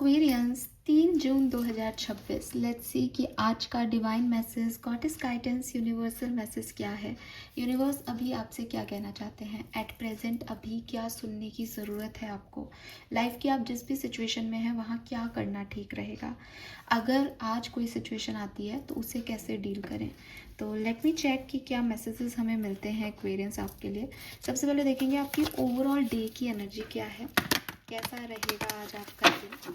Aquarians 3 जून 2026। Let's see कि आज का divine message, goddess guidance, universal message क्या है। यूनिवर्स अभी आपसे क्या कहना चाहते हैं एट प्रेजेंट, अभी क्या सुनने की ज़रूरत है आपको। लाइफ की आप जिस भी सिचुएशन में हैं वहाँ क्या करना ठीक रहेगा। अगर आज कोई सिचुएशन आती है तो उसे कैसे डील करें। तो लेट मी चेक कि क्या मैसेजेस हमें मिलते हैं एक्वेरियंस आपके लिए। सबसे पहले देखेंगे आपकी ओवरऑल डे की एनर्जी क्या है, कैसा रहेगा आज आपका दिन।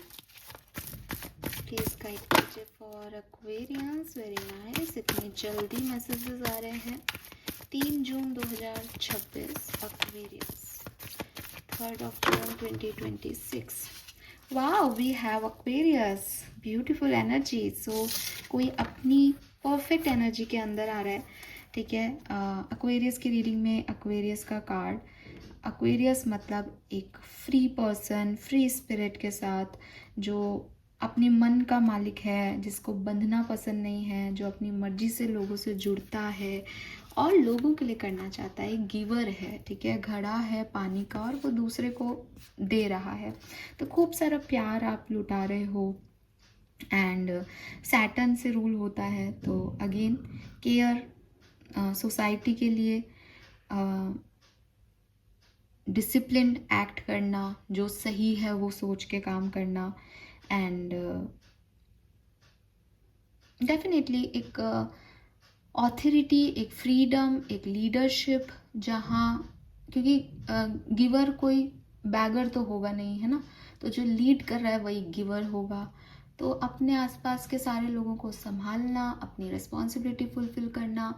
प्लीज गाइड कीजिए फॉर एक्वेरियंस। वेरी नाइस, इतनी जल्दी मैसेजेस आ रहे हैं। 3 जून 2026 एक्वेरियंस, 3 जून 2026। Wow, we have aquarius, beautiful energy. So कोई अपनी परफेक्ट एनर्जी के अंदर आ रहा है, ठीक है। एक्वेरियस की रीडिंग में एक्वेरियस का कार्ड, एक्वेरियस मतलब एक फ्री पर्सन, फ्री स्पिरिट के साथ, जो अपनी मन का मालिक है, जिसको बंधना पसंद नहीं है, जो अपनी मर्जी से लोगों से जुड़ता है और लोगों के लिए करना चाहता है। एक गिवर है, ठीक है, घड़ा है पानी का और वो दूसरे को दे रहा है। तो खूब सारा प्यार आप लुटा रहे हो एंड सैटर्न से रूल होता है। तो अगेन केयर, सोसाइटी के लिए डिसिप्लिन्ड एक्ट करना, जो सही है वो सोच के काम करना एंड डेफिनेटली एक ऑथोरिटी, एक फ्रीडम, एक लीडरशिप, जहाँ क्योंकि गिवर कोई बैगर तो होगा नहीं, है ना। तो जो लीड कर रहा है वही गिवर होगा। तो अपने आसपास के सारे लोगों को संभालना, अपनी रिस्पॉन्सिबिलिटी फुलफिल करना,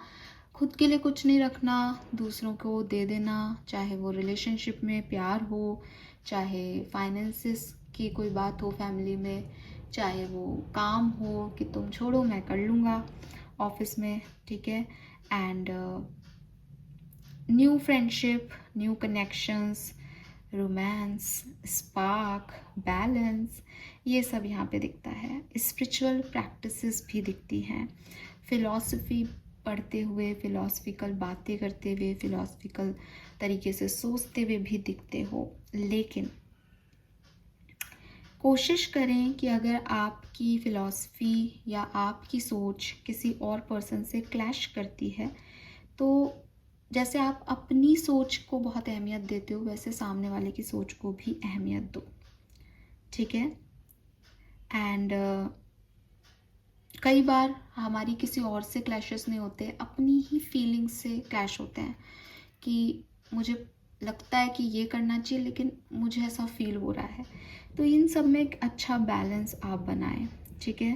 खुद के लिए कुछ नहीं रखना, दूसरों को दे देना, चाहे वो रिलेशनशिप में प्यार हो, चाहे फाइनेंसिस की कोई बात हो फैमिली में, चाहे वो काम हो कि तुम छोड़ो मैं कर लूँगा ऑफिस में, ठीक है। And new friendship, new connections, romance, spark, balance, ये सब यहाँ पे दिखता है। स्पिरिचुअल प्रैक्टिसेस भी दिखती हैं, फिलॉसफी पढ़ते हुए, फिलॉसफिकल बातें करते हुए, फिलॉसफिकल तरीके से सोचते हुए भी दिखते हो। लेकिन कोशिश करें कि अगर आपकी फ़िलॉसफी या आपकी सोच किसी और पर्सन से क्लैश करती है, तो जैसे आप अपनी सोच को बहुत अहमियत देते हो, वैसे सामने वाले की सोच को भी अहमियत दो, ठीक है। एंड कई बार हमारी किसी और से क्लैशेस नहीं होते, अपनी ही फीलिंग्स से क्लैश होते हैं कि मुझे लगता है कि ये करना चाहिए लेकिन मुझे ऐसा फील हो रहा है। तो इन सब में एक अच्छा बैलेंस आप बनाएं, ठीक है।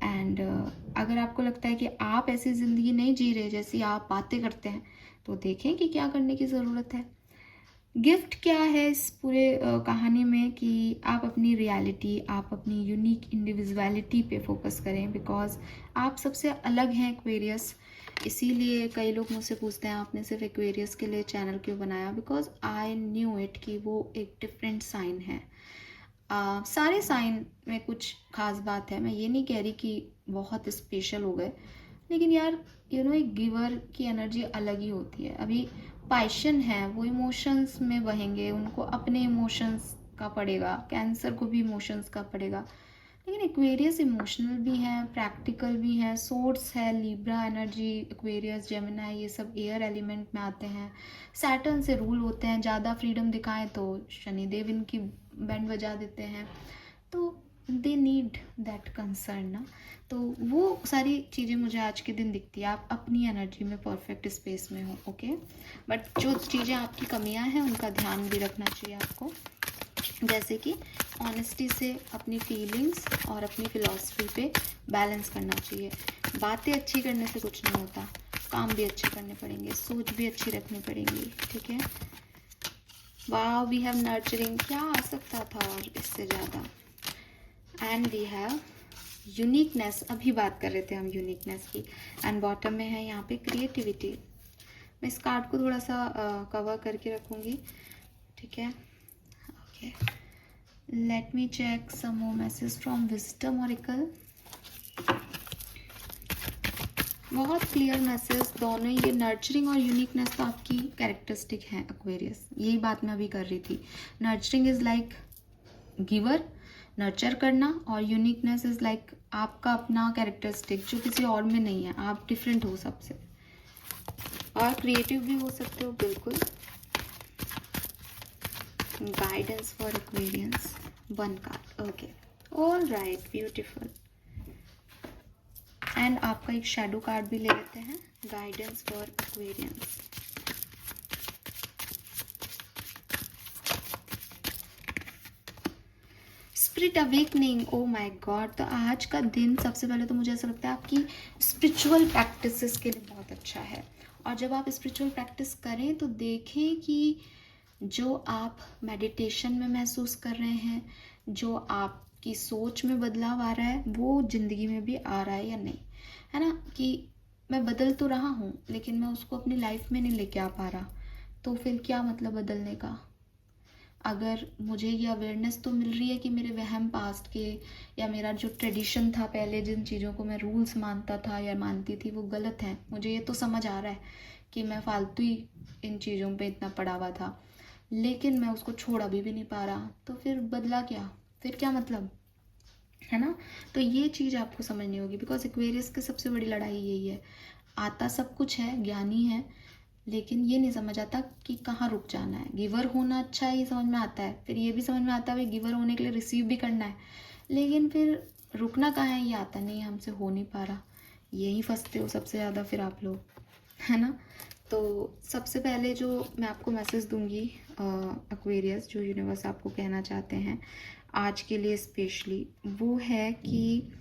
एंड अगर आपको लगता है कि आप ऐसी ज़िंदगी नहीं जी रहे जैसी आप बातें करते हैं, तो देखें कि क्या करने की ज़रूरत है। गिफ्ट क्या है इस पूरे कहानी में कि आप अपनी रियलिटी, आप अपनी यूनिक इंडिविजुअलिटी पे फोकस करें, बिकॉज आप सबसे अलग हैं एक्वेरियस। इसीलिए कई लोग मुझसे पूछते हैं आपने सिर्फ एक्वेरियस के लिए चैनल क्यों बनाया, बिकॉज आई न्यू इट कि वो एक डिफरेंट साइन है। सारे साइन में कुछ खास बात है, मैं ये नहीं कह रही कि बहुत स्पेशल हो गए, लेकिन यार एक गिवर की एनर्जी अलग ही होती है। अभी पैशन है, वो इमोशंस में बहेंगे, उनको अपने इमोशंस का पड़ेगा, कैंसर को भी इमोशंस का पड़ेगा। लेकिन एक्वेरियस इमोशनल भी हैं, प्रैक्टिकल भी हैं, सोर्स है, लिब्रा एनर्जी, एक्वेरियस, जेमिनी, ये सब एयर एलिमेंट में आते हैं, सैटर्न से रूल होते हैं। ज़्यादा फ्रीडम दिखाएं तो शनिदेव इनकी बैंड बजा देते हैं, तो दे नीड दैट कंसर्न ना। तो वो सारी चीज़ें मुझे आज के दिन दिखती है। आप अपनी एनर्जी में परफेक्ट स्पेस में हो, ओके। बट जो चीज़ें आपकी कमियां हैं उनका ध्यान भी रखना चाहिए आपको, जैसे कि ऑनेस्टी से अपनी फीलिंग्स और अपनी फ़िलॉसफी पे बैलेंस करना चाहिए। बातें अच्छी करने से कुछ नहीं होता, काम भी अच्छे करने पड़ेंगे, सोच भी अच्छी रखनी पड़ेगी, ठीक है। वाह, वी हैव नर्चरिंग, क्या आ सकता था और इससे ज़्यादा। एंड वी हैव यूनिकनेस, अभी बात कर रहे थे हम यूनिकनेस की। एंड बॉटम में है यहाँ पे क्रिएटिविटी। मैं इस कार्ड को थोड़ा सा कवर करके रखूँगी, ठीक है। Okay, let me check some more message from wisdom oracle. बहुत क्लियर मैसेज दोनों, ये नर्चरिंग और यूनिकनेस तो आपकी कैरेक्टरिस्टिक है एक्वेरियस, यही बात मैं अभी कर रही थी। Nurturing is like giver nurture करना, और यूनिकनेस इज़ लाइक आपका अपना कैरेक्टरिस्टिक जो किसी और में नहीं है, आप डिफरेंट हो सबसे, और क्रिएटिव भी हो सकते हो बिल्कुल। Guidance for Aquarians, 1 card, okay, all right, beautiful. And आपका एक शैडो कार्ड भी ले लेते हैं, guidance for Aquarians. Spirit awakening, oh my God. तो आज का दिन सबसे पहले तो मुझे ऐसा लगता है आपकी स्पिरिचुअल प्रैक्टिसेस के लिए बहुत अच्छा है। और जब आप स्पिरिचुअल प्रैक्टिस करें तो देखें कि जो आप मेडिटेशन में महसूस कर रहे हैं, जो आपकी सोच में बदलाव आ रहा है, वो ज़िंदगी में भी आ रहा है या नहीं, है ना। कि मैं बदल तो रहा हूँ लेकिन मैं उसको अपनी लाइफ में नहीं लेके आ पा रहा, तो फिर क्या मतलब बदलने का। अगर मुझे ये अवेयरनेस तो मिल रही है कि मेरे वहम पास्ट के, या मेरा जो ट्रेडिशन था पहले, जिन चीज़ों को मैं रूल्स मानता था या मानती थी, वो गलत है, मुझे ये तो समझ आ रहा है कि मैं फालतू ही इन चीज़ों पे इतना पड़ा हुआ था, लेकिन मैं उसको छोड़ अभी भी नहीं पा रहा, तो फिर बदला क्या, फिर क्या मतलब, है ना। तो ये चीज़ आपको समझनी होगी, बिकॉज एक्वेरियस की सबसे बड़ी लड़ाई यही है। आता सब कुछ है, ज्ञानी है, लेकिन ये नहीं समझ आता कि कहाँ रुक जाना है। गिवर होना अच्छा है, ये समझ में आता है, फिर ये भी समझ में आता है भाई गिवर होने के लिए रिसीव भी करना है, लेकिन फिर रुकना कहाँ है ये आता नहीं, हमसे हो नहीं पा रहा। यही फंसते हो सबसे ज़्यादा फिर आप लोग, है ना। तो सबसे पहले जो मैं आपको मैसेज दूंगी एक्वेरियस, जो यूनिवर्स आपको कहना चाहते हैं आज के लिए स्पेशली, वो है कि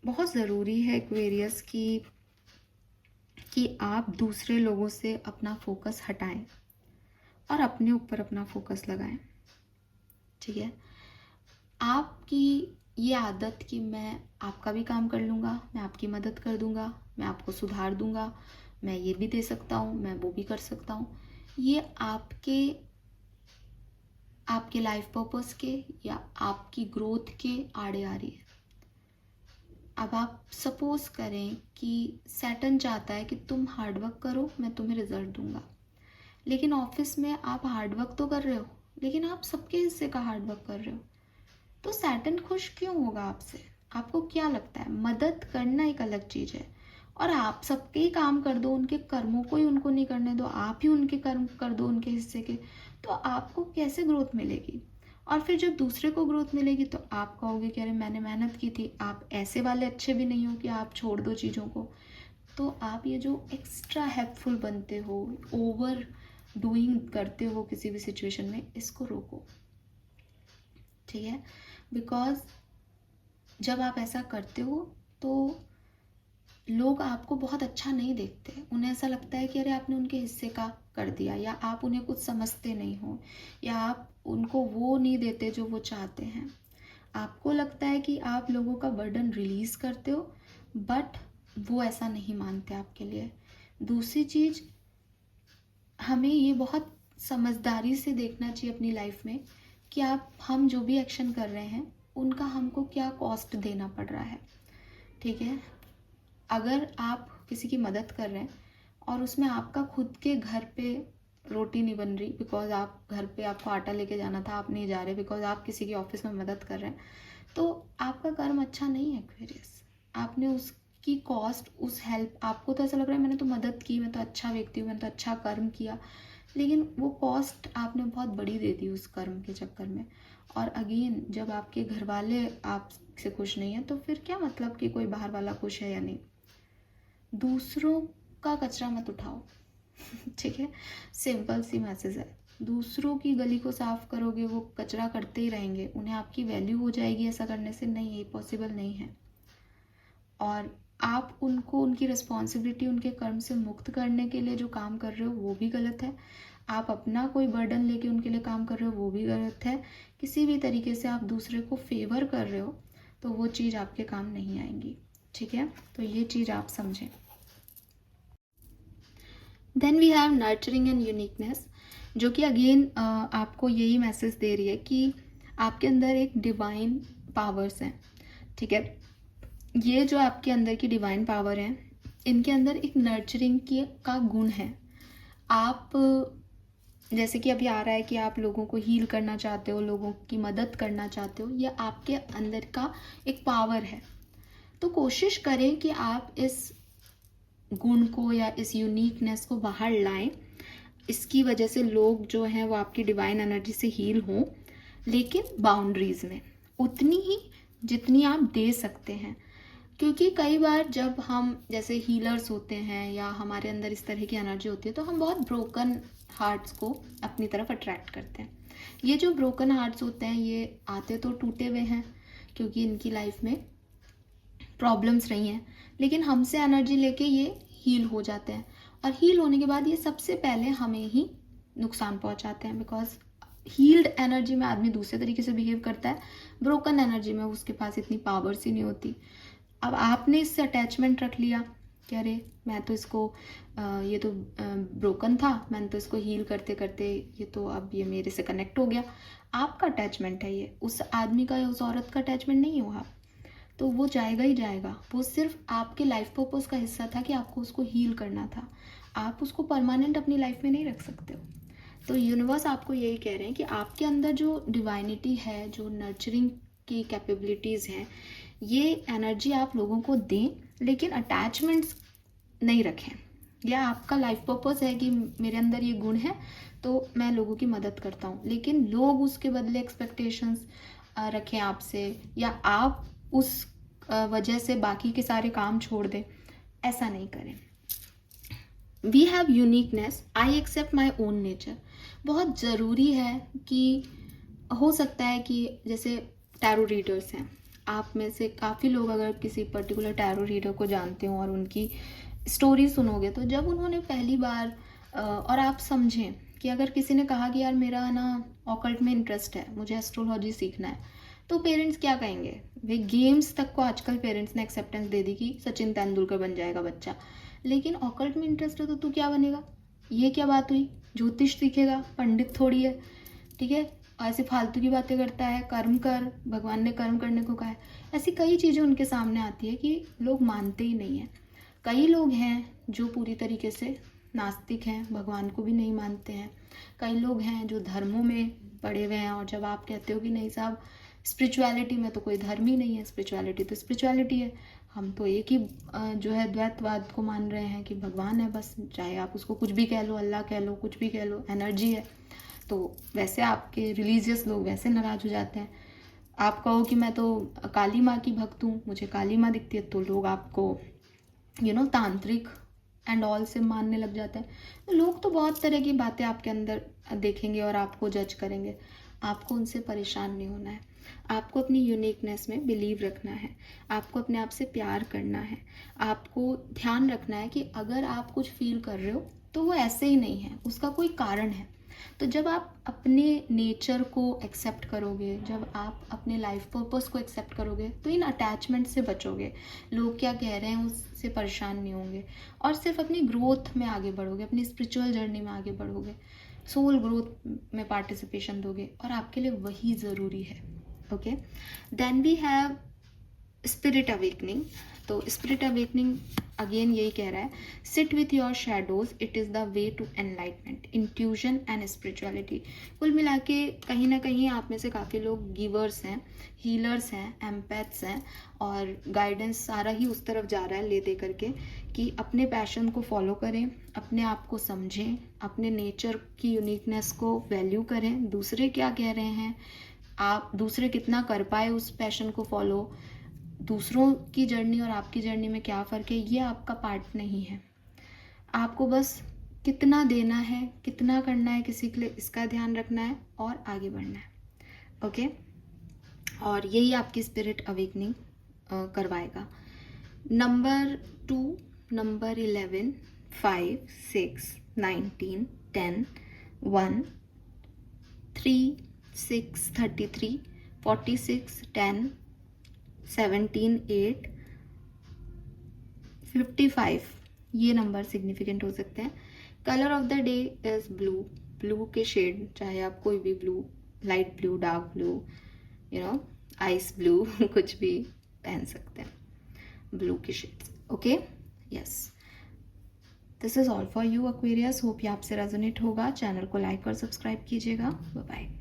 बहुत ज़रूरी है एक्वेरियस कि आप दूसरे लोगों से अपना फोकस हटाएं और अपने ऊपर अपना फोकस लगाएं, ठीक है। आपकी ये आदत कि मैं आपका भी काम कर लूँगा, मैं आपकी मदद कर दूँगा, मैं आपको सुधार दूँगा, मैं ये भी दे सकता हूँ, मैं वो भी कर सकता हूँ, ये आपके लाइफ पर्पस के या आपकी ग्रोथ के आड़े आ रही है। अब आप सपोज करें कि सैटर्न चाहता है कि तुम हार्डवर्क करो, मैं तुम्हें रिजल्ट दूंगा, लेकिन ऑफिस में आप हार्डवर्क तो कर रहे हो, लेकिन आप सबके हिस्से का हार्डवर्क कर रहे हो, तो सैटर्न खुश क्यों होगा आपसे। आपको क्या लगता है, मदद करना एक अलग चीज़ है, और आप सबके ही काम कर दो, उनके कर्मों को ही उनको नहीं करने दो, आप ही उनके कर्म कर दो उनके हिस्से के, तो आपको कैसे ग्रोथ मिलेगी। और फिर जब दूसरे को ग्रोथ मिलेगी तो आप कहोगे कि अरे मैंने मेहनत की थी, आप ऐसे वाले अच्छे भी नहीं हो कि आप छोड़ दो चीज़ों को। तो आप ये जो एक्स्ट्रा हेल्पफुल बनते हो, ओवर डूइंग करते हो किसी भी सिचुएशन में, इसको रोको, ठीक है। बिकॉज जब आप ऐसा करते हो तो लोग आपको बहुत अच्छा नहीं देखते, उन्हें ऐसा लगता है कि अरे आपने उनके हिस्से का कर दिया, या आप उन्हें कुछ समझते नहीं हो, या आप उनको वो नहीं देते जो वो चाहते हैं। आपको लगता है कि आप लोगों का बर्डन रिलीज़ करते हो, बट वो ऐसा नहीं मानते आपके लिए। दूसरी चीज़, हमें ये बहुत समझदारी से देखना चाहिए अपनी लाइफ में कि हम जो भी एक्शन कर रहे हैं उनका हमको क्या कॉस्ट देना पड़ रहा है, ठीक है। अगर आप किसी की मदद कर रहे हैं और उसमें आपका खुद के घर पे रोटी नहीं बन रही, बिकॉज आप घर पे आपको आटा लेके जाना था, आप नहीं जा रहे बिकॉज आप किसी की ऑफिस में मदद कर रहे हैं, तो आपका कर्म अच्छा नहीं है एक्वेरियस। आपने उसकी कॉस्ट, उस हेल्प, आपको तो ऐसा लग रहा है मैंने तो मदद की, मैं तो अच्छा व्यक्ति हूँ, मैंने तो अच्छा कर्म किया, लेकिन वो कॉस्ट आपने बहुत बड़ी दे दी उस कर्म के चक्कर में। और अगेन जब आपके घर वाले आपसे खुश नहीं है तो फिर क्या मतलब कि कोई बाहर वाला खुश है या नहीं। दूसरों का कचरा मत उठाओ ठीक है, सिंपल सी मैसेज है। दूसरों की गली को साफ करोगे, वो कचरा करते ही रहेंगे, उन्हें आपकी वैल्यू हो जाएगी ऐसा करने से, नहीं, ये पॉसिबल नहीं है। और आप उनको उनकी रिस्पॉन्सिबिलिटी, उनके कर्म से मुक्त करने के लिए जो काम कर रहे हो वो भी गलत है। आप अपना कोई बर्डन लेके उनके लिए काम कर रहे हो वो भी गलत है। किसी भी तरीके से आप दूसरे को फेवर कर रहे हो तो वो चीज़ आपके काम नहीं आएंगी, ठीक है। तो ये चीज़ आप समझें। Then we have nurturing and uniqueness, जो कि अगेन आपको यही मैसेज दे रही है कि आपके अंदर एक डिवाइन पावर्स हैं, ठीक है। ये जो आपके अंदर की डिवाइन पावर है, इनके अंदर एक नर्चरिंग की का गुण है। आप जैसे कि अभी आ रहा है कि आप लोगों को हील करना चाहते हो, लोगों की मदद करना चाहते हो, ये आपके अंदर का एक पावर है। तो कोशिश करें कि आप इस गुण को या इस यूनिकनेस को बाहर लाएं। इसकी वजह से लोग जो हैं वो आपकी डिवाइन एनर्जी से हील हों, लेकिन बाउंड्रीज में, उतनी ही जितनी आप दे सकते हैं। क्योंकि कई बार जब हम जैसे हीलर्स होते हैं या हमारे अंदर इस तरह की एनर्जी होती है, तो हम बहुत ब्रोकन हार्ट्स को अपनी तरफ अट्रैक्ट करते हैं। ये जो ब्रोकन हार्ट्स होते हैं ये आते तो टूटे हुए हैं, क्योंकि इनकी लाइफ में प्रॉब्लम्स रही हैं, लेकिन हमसे एनर्जी लेके ये हील हो जाते हैं। और हील होने के बाद ये सबसे पहले हमें ही नुकसान पहुंचाते हैं, बिकॉज हील्ड एनर्जी में आदमी दूसरे तरीके से बिहेव करता है, ब्रोकन एनर्जी में उसके पास इतनी पावर्स ही नहीं होती। अब आपने इससे अटैचमेंट रख लिया कि अरे मैं तो इसको ये तो ब्रोकन था, मैंने तो इसको हील करते करते ये तो अब ये मेरे से कनेक्ट हो गया। आपका अटैचमेंट है ये, उस आदमी का या उस औरत का अटैचमेंट नहीं हुआ, तो वो जाएगा ही जाएगा। वो सिर्फ आपके लाइफ पर्पस का हिस्सा था कि आपको उसको हील करना था। आप उसको परमानेंट अपनी लाइफ में नहीं रख सकते हो। तो यूनिवर्स आपको यही कह रहे हैं कि आपके अंदर जो डिवाइनिटी है, जो नर्चरिंग की कैपेबिलिटीज़ हैं, ये एनर्जी आप लोगों को दें, लेकिन अटैचमेंट्स नहीं रखें। या आपका लाइफ पर्पस है कि मेरे अंदर ये गुण है तो मैं लोगों की मदद करता हूँ, लेकिन लोग उसके बदले एक्सपेक्टेशंस रखें आपसे, या आप उस वजह से बाकी के सारे काम छोड़ दें, ऐसा नहीं करें। We have uniqueness, I accept my own nature. बहुत ज़रूरी है कि हो सकता है कि जैसे टैरो रीडर्स हैं, आप में से काफ़ी लोग अगर किसी पर्टिकुलर टैरो रीडर को जानते हो और उनकी स्टोरी सुनोगे, तो जब उन्होंने पहली बार और आप समझें कि अगर किसी ने कहा कि यार मेरा ना ऑकल्ट में इंटरेस्ट है, मुझे एस्ट्रोलॉजी सीखना है, तो पेरेंट्स क्या कहेंगे भाई? गेम्स तक को आजकल पेरेंट्स ने एक्सेप्टेंस दे दी कि सचिन तेंदुलकर बन जाएगा बच्चा, लेकिन ऑकल्ट में इंटरेस्ट है तो तू क्या बनेगा? ये क्या बात हुई? ज्योतिष सीखेगा, पंडित थोड़ी है, ठीक है? ऐसे फालतू की बातें करता है, कर्म कर, भगवान ने कर्म करने को कहा है। ऐसी कई चीज़ें उनके सामने आती है कि लोग मानते ही नहीं हैं। कई लोग हैं जो पूरी तरीके से नास्तिक हैं, भगवान को भी नहीं मानते हैं। कई लोग हैं जो धर्मों में पड़े हुए हैं, और जब आप कहते हो कि नहीं साहब स्पिरिचुअलिटी में तो कोई धर्म ही नहीं है, स्पिरिचुअलिटी तो स्पिरिचुअलिटी है, हम तो एक ही जो है द्वैतवाद को मान रहे हैं कि भगवान है बस, चाहे आप उसको कुछ भी कह लो, अल्लाह कह लो, कुछ भी कह लो, एनर्जी है। तो वैसे आपके रिलीजियस लोग वैसे नाराज़ हो जाते हैं। आप कहो कि मैं तो काली माँ की भक्त हूँ, मुझे काली माँ दिखती है, तो लोग आपको तांत्रिक एंड ऑल से मानने लग जाते हैं। तो लोग तो बहुत तरह की बातें आपके अंदर देखेंगे और आपको जज करेंगे। आपको उनसे परेशान नहीं होना है। आपको अपनी यूनिकनेस में बिलीव रखना है। आपको अपने आप से प्यार करना है। आपको ध्यान रखना है कि अगर आप कुछ फील कर रहे हो तो वो ऐसे ही नहीं है, उसका कोई कारण है। तो जब आप अपने नेचर को एक्सेप्ट करोगे, जब आप अपने लाइफ पर्पस को एक्सेप्ट करोगे, तो इन अटैचमेंट से बचोगे। लोग क्या कह रहे हैं उससे परेशान नहीं होंगे, और सिर्फ अपनी ग्रोथ में आगे बढ़ोगे, अपनी स्पिरिचुअल जर्नी में आगे बढ़ोगे, सोल ग्रोथ में पार्टिसिपेशन दोगे, और आपके लिए वही ज़रूरी है। Okay, then we have spirit awakening. तो स्पिरिट अवेकनिंग अगेन यही कह रहा है, sit with your shadows, it is the way to enlightenment, intuition and spirituality. कुल मिला के कहीं ना कहीं आप में से काफ़ी लोग गिवर्स हैं, हीलर्स हैं, एम्पैथ्स हैं, और गाइडेंस सारा ही उस तरफ जा रहा है ले दे करके कि अपने पैशन को फॉलो करें, अपने आप को समझें, अपने नेचर की यूनिकनेस को वैल्यू करें, दूसरे क्या कह रहे हैं, आप दूसरे कितना कर पाए उस पैशन को फॉलो, दूसरों की जर्नी और आपकी जर्नी में क्या फ़र्क है, ये आपका पार्ट नहीं है। आपको बस कितना देना है, कितना करना है किसी के लिए, इसका ध्यान रखना है और आगे बढ़ना है। ओके, और यही आपकी स्पिरिट अवेकनिंग करवाएगा। नंबर 2, नंबर 11, 5, 6, 19, 10, 1, 3, 6, 33, 46, 10, 17, 8, 55, ये नंबर सिग्निफिकेंट हो सकते हैं। Colour of the day is blue. Blue के शेड, चाहे आप कोई भी blue, light blue, dark blue, ice blue कुछ भी पहन सकते हैं, ब्लू के shades. Okay, yes. This is all for you Aquarius. Hope ये आपसे रेजोनेट होगा। चैनल को लाइक और सब्सक्राइब कीजिएगा। Bye bye.